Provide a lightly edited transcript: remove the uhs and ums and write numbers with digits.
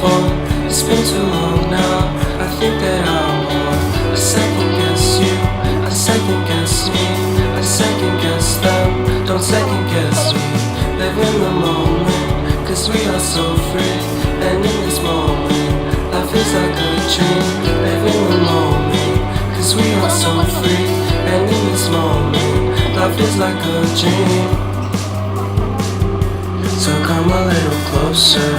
phone. It's been too long now. I think that I'm on. I second guess you, I second guess me, I second guess them. Don't second guess me. Live in the moment, cause we are so free. And in this moment, life is like a dream. Live in the moment, cause we are so free. And in this moment, life is like a dream. So come a little closer,